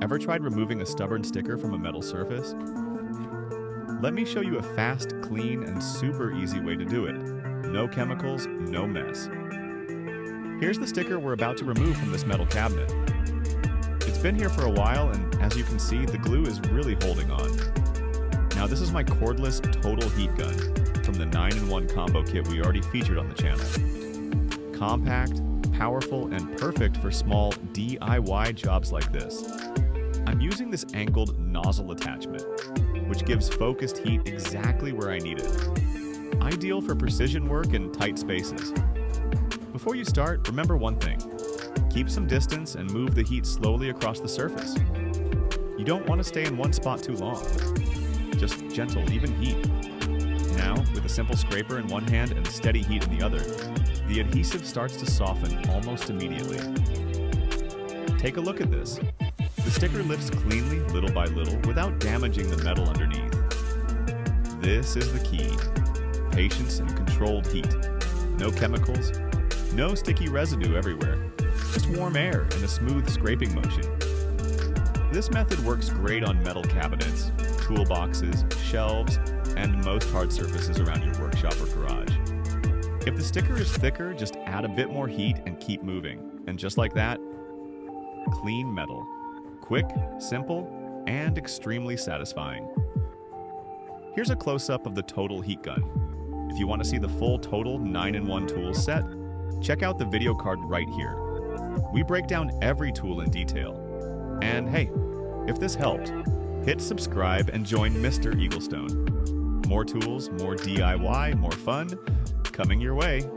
Ever tried removing a stubborn sticker from a metal surface? Let me show you a fast, clean, and super easy way to do it. No chemicals, no mess. Here's the sticker we're about to remove from this metal cabinet. It's been here for a while, and as you can see, the glue is really holding on. Now this is my cordless total heat gun from the 9-in-1 combo kit we already featured on the channel. Compact, powerful, and perfect for small DIY jobs like this. I'm using this angled nozzle attachment, which gives focused heat exactly where I need it. Ideal for precision work in tight spaces. Before you start, remember one thing. Keep some distance and move the heat slowly across the surface. You don't want to stay in one spot too long. Just gentle, even heat. Now, with a simple scraper in one hand and steady heat in the other, the adhesive starts to soften almost immediately. Take a look at this. The sticker lifts cleanly, little by little, without damaging the metal underneath. This is the key. Patience and controlled heat. No chemicals, no sticky residue everywhere. Just warm air and a smooth scraping motion. This method works great on metal cabinets, toolboxes, shelves, and most hard surfaces around your workshop or garage. If the sticker is thicker, just add a bit more heat and keep moving. And just like that, clean metal. Quick, simple, and extremely satisfying. Here's a close-up of the total heat gun. If you want to see the full total 9-in-1 tools set, check out the video card right here. We break down every tool in detail. And hey, if this helped, hit subscribe and join Mr. Eaglestone. More tools, more DIY, more fun, coming your way.